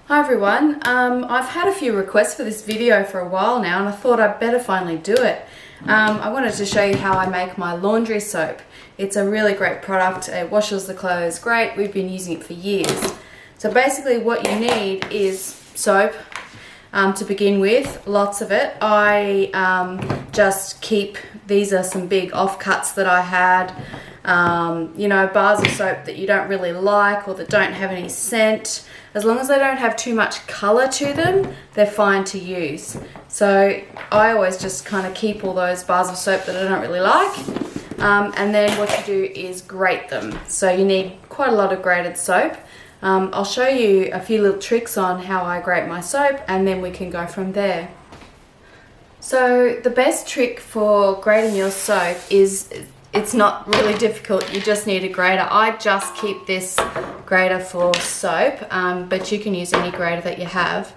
Hi everyone, I've had a few requests for this video for a while now and I thought I'd better finally do it. I wanted to show you how I make my laundry soap. It's a really great product, it washes the clothes great, we've been using it for years. So basically what you need is soap to begin with, lots of it. I just keep, these are some big offcuts that I had, you know, bars of soap that you don't really like or that don't have any scent. As long as they don't have too much colour to them, they're fine to use. So I always just kind of keep all those bars of soap that I don't really like. And then what you do is grate them. So you need quite a lot of grated soap. I'll show you a few little tricks on how I grate my soap and then we can go from there. So the best trick for grating your soap is, it's not really difficult, you just need a grater. I just keep this grater for soap, but you can use any grater that you have.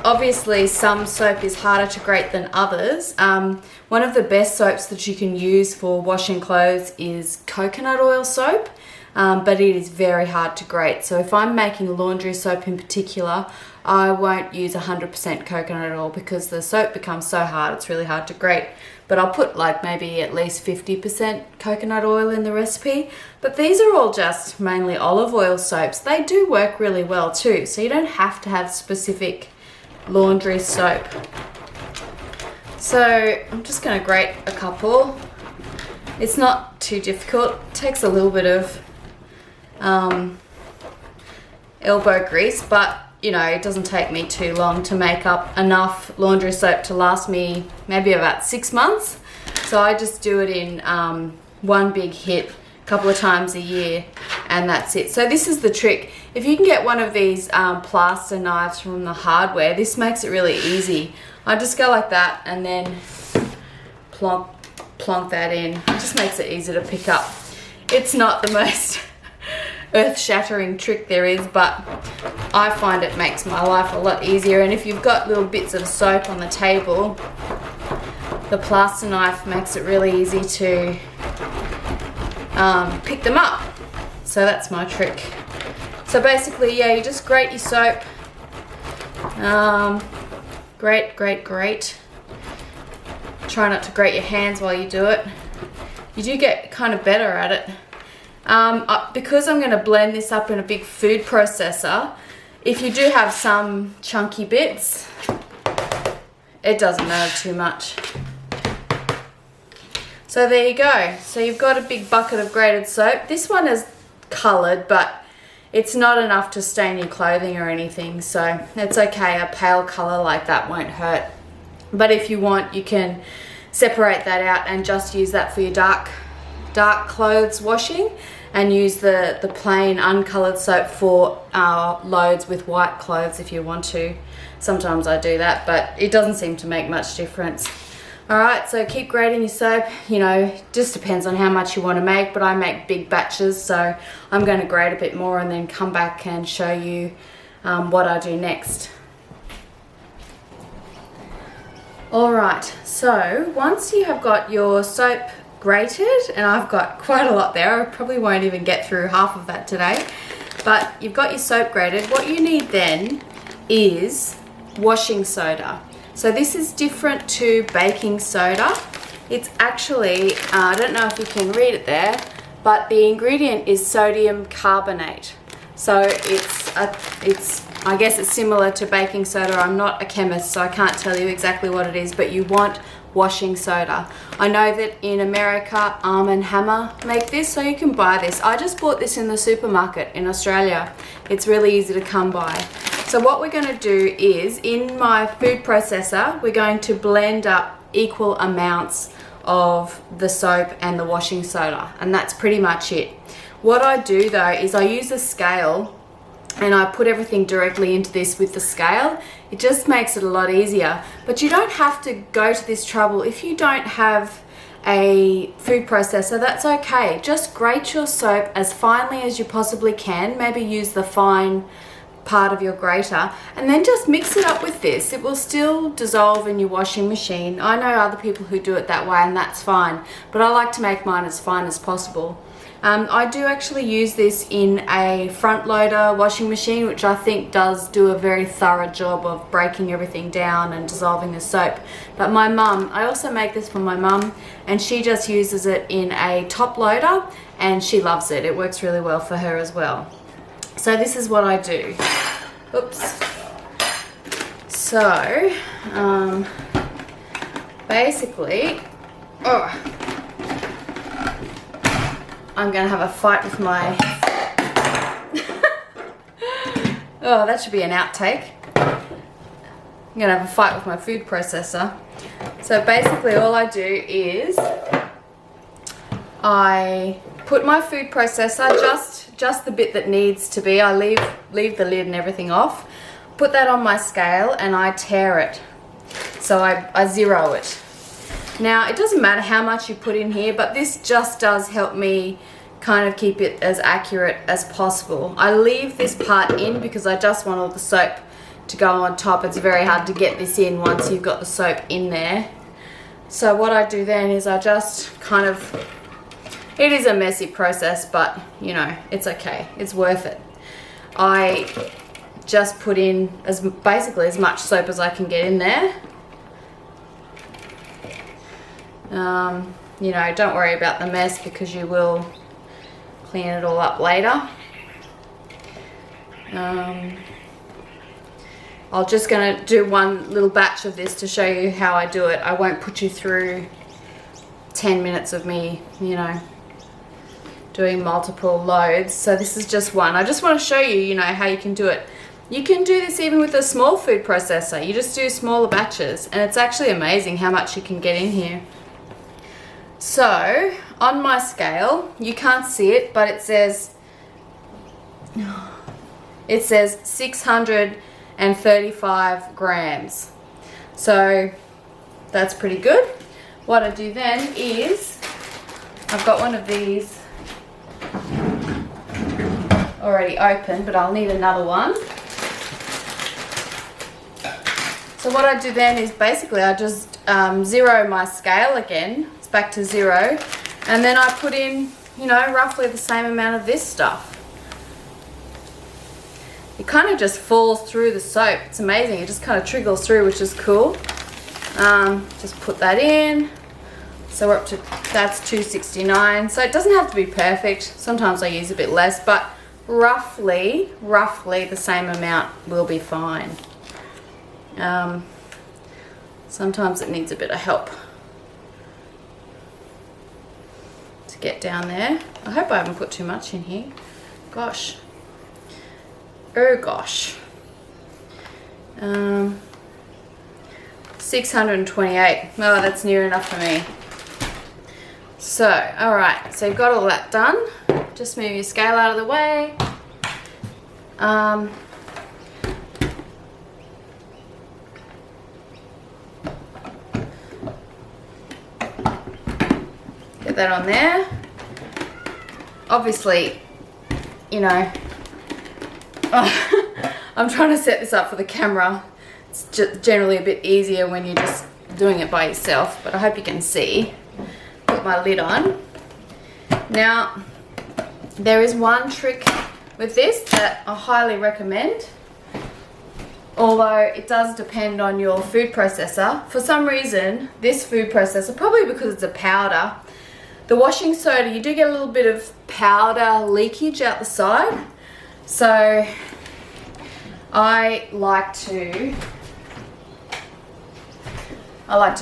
Obviously some soap is harder to grate than others. One of the best soaps that you can use for washing clothes is coconut oil soap, but it is very hard to grate. So if I'm making laundry soap in particular, I won't use 100% coconut oil because the soap becomes so hard, it's really hard to grate. But I'll put like maybe at least 50% coconut oil in the recipe. But these are all just mainly olive oil soaps. They do work really well too, so you don't have to have specific laundry soap. So I'm just going to grate a couple. It's not too difficult, it takes a little bit of elbow grease, but you know, it doesn't take me too long to make up enough laundry soap to last me maybe about 6 months. So I just do it in one big hit a couple of times a year and that's it. So this is the trick. If you can get one of these plaster knives from the hardware, this makes it really easy. I just go like that and then plonk that in. It just makes it easy to pick up. It's not the most earth-shattering trick there is, but I find it makes my life a lot easier. And if you've got little bits of soap on the table, the plaster knife makes it really easy to pick them up. So that's my trick. So basically, yeah, you just grate your soap. Grate. Try not to grate your hands while you do it. You do get kind of better at it. Because I'm going to blend this up in a big food processor, if you do have some chunky bits, it doesn't matter too much. So there you go. So you've got a big bucket of grated soap. This one is coloured, but it's not enough to stain your clothing or anything, so it's okay. A pale colour like that won't hurt. But if you want, you can separate that out and just use that for your dark clothes washing and use the plain uncoloured soap for loads with white clothes if you want to. Sometimes I do that, but it doesn't seem to make much difference. Alright, so keep grating your soap. You know, just depends on how much you want to make, but I make big batches, so I'm going to grate a bit more and then come back and show you what I do next. Alright, so once you have got your soap grated, and I've got quite a lot there, I probably won't even get through half of that today, but you've got your soap grated, what you need then is washing soda. So this is different to baking soda. It's actually, I don't know if you can read it there, but the ingredient is sodium carbonate. So I guess it's similar to baking soda. I'm not a chemist, so I can't tell you exactly what it is, but you want washing soda. I know that in America, Arm & Hammer make this, so you can buy this. I just bought this in the supermarket in Australia. It's really easy to come by. So what we're going to do is, in my food processor, we're going to blend up equal amounts of the soap and the washing soda, and that's pretty much it. What I do though is I use a scale and I put everything directly into this with the scale. It just makes it a lot easier, but you don't have to go to this trouble. If you don't have a food processor, that's okay. Just grate your soap as finely as you possibly can. Maybe use the fine part of your grater, and then just mix it up with this. It will still dissolve in your washing machine. I know other people who do it that way, and that's fine, but I like to make mine as fine as possible. I do actually use this in a front loader washing machine, which I think does do a very thorough job of breaking everything down and dissolving the soap. But my mum, I also make this for my mum, and she just uses it in a top loader and she loves it. It works really well for her as well. So this is what I do. Oops. So, basically, I'm gonna have a fight with my oh, that should be an outtake. I'm gonna have a fight with my food processor. So basically all I do is I put my food processor, just the bit that needs to be, I leave the lid and everything off, put that on my scale and I tare it. So I zero it. Now, it doesn't matter how much you put in here, but this just does help me kind of keep it as accurate as possible. I leave this part in because I just want all the soap to go on top. It's very hard to get this in once you've got the soap in there. So what I do then is I just kind of, it is a messy process, but you know, it's okay. It's worth it. I just put in basically as much soap as I can get in there. You know, don't worry about the mess because you will clean it all up later. I'm just going to do one little batch of this to show you how I do it. I won't put you through 10 minutes of me, you know, doing multiple loads. So this is just one. I just want to show you, you know, how you can do it. You can do this even with a small food processor. You just do smaller batches and it's actually amazing how much you can get in here. So on my scale, you can't see it, but it says 635 grams. So that's pretty good. What I do then is, I've got one of these already open, but I'll need another one. So what I do then is basically I just zero my scale again. It's back to zero. And then I put in, you know, roughly the same amount of this stuff. It kind of just falls through the soap. It's amazing. It just kind of trickles through, which is cool. Just put that in. So we're up to, that's 269. So it doesn't have to be perfect. Sometimes I use a bit less, but roughly the same amount will be fine. Sometimes it needs a bit of help to get down there. I hope I haven't put too much in here. Gosh. Oh gosh. 628. Oh, that's near enough for me. So, alright, so you've got all that done. Just move your scale out of the way. Get that on there. Obviously, you know, I'm trying to set this up for the camera. It's just generally a bit easier when you're just doing it by yourself, but I hope you can see. Put my lid on. Now, there is one trick with this that I highly recommend, although it does depend on your food processor. For some reason, this food processor, probably because it's a powder, the washing soda, you do get a little bit of powder leakage out the side. So I like to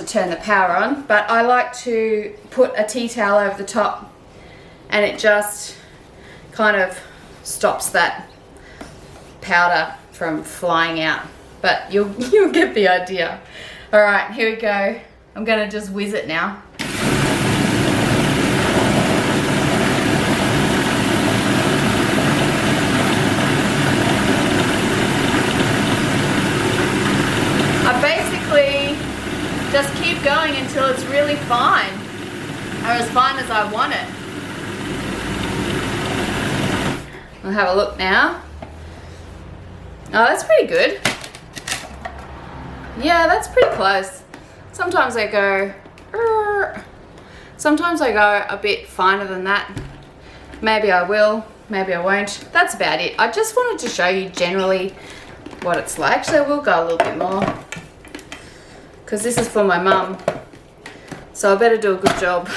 turn the power on, but I like to put a tea towel over the top and it just kind of stops that powder from flying out. But you'll get the idea. All right, here we go. I'm gonna just whiz it now. Just keep going until it's really fine, or as fine as I want it. I'll have a look now. Oh, that's pretty good. Yeah, that's pretty close. Sometimes I go, sometimes I go a bit finer than that. Maybe I will, maybe I won't. That's about it. I just wanted to show you generally what it's like. Actually, I will go a little bit more because this is for my mum. So I better do a good job.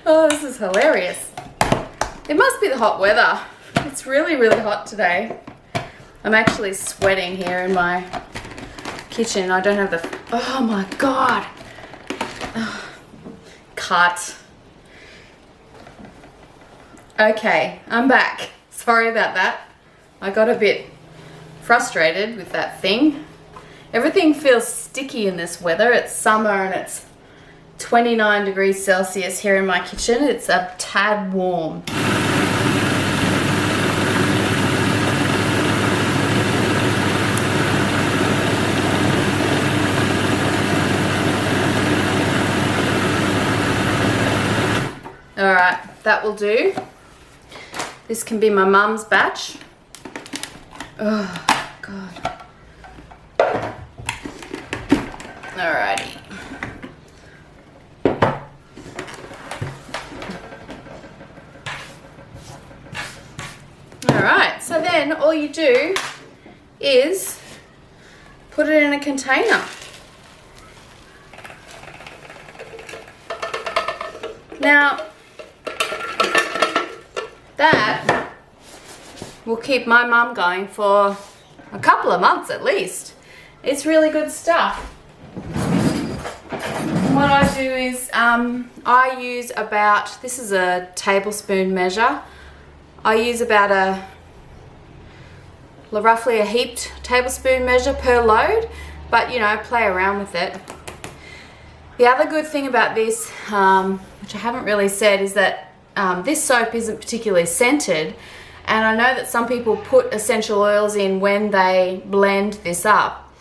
Oh, this is hilarious. It must be the hot weather. It's really, really hot today. I'm actually sweating here in my kitchen. I don't have the... Oh my God. Cut. Okay, I'm back. Sorry about that. I got a bit frustrated with that thing. Everything feels sticky in this weather. It's summer and it's 29 degrees Celsius here in my kitchen. It's a tad warm. Alright, that will do. This can be my mum's batch. Oh, God. Alrighty. Alright, so then all you do is put it in a container. Now, that will keep my mum going for a couple of months at least. It's really good stuff. What I do is I use about, this is a tablespoon measure. I use about roughly a heaped tablespoon measure per load, but you know, play around with it. The other good thing about this, which I haven't really said, is that this soap isn't particularly scented, and I know that some people put essential oils in when they blend this up.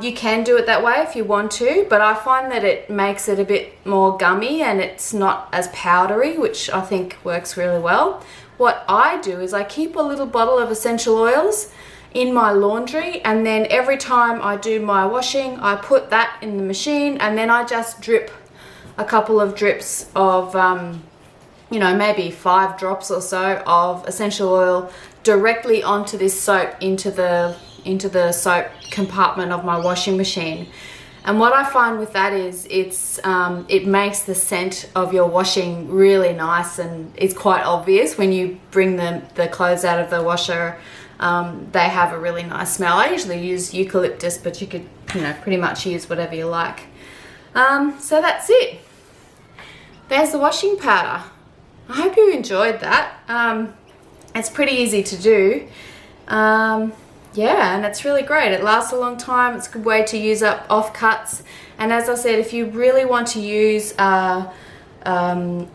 You can do it that way if you want to, but I find that it makes it a bit more gummy and it's not as powdery, which I think works really well. What I do is I keep a little bottle of essential oils in my laundry, and then every time I do my washing, I put that in the machine, and then I just drip a couple of drips of you know, maybe 5 drops or so of essential oil directly onto this soap into the soap compartment of my washing machine. And what I find with that is it makes the scent of your washing really nice, and it's quite obvious when you bring the clothes out of the washer. They have a really nice smell. I usually use eucalyptus, but you could, you know, pretty much use whatever you like. So that's it. There's the washing powder. I hope you enjoyed that. It's pretty easy to do. Yeah, and it's really great. It lasts a long time. It's a good way to use up offcuts. And as I said, if you really want to use a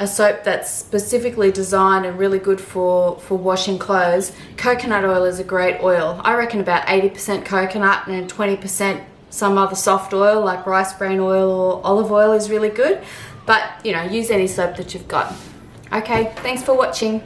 soap that's specifically designed and really good for washing clothes, coconut oil is a great oil. I reckon about 80% coconut and 20% some other soft oil like rice bran oil or olive oil is really good. But, you know, use any soap that you've got. Okay, thanks for watching.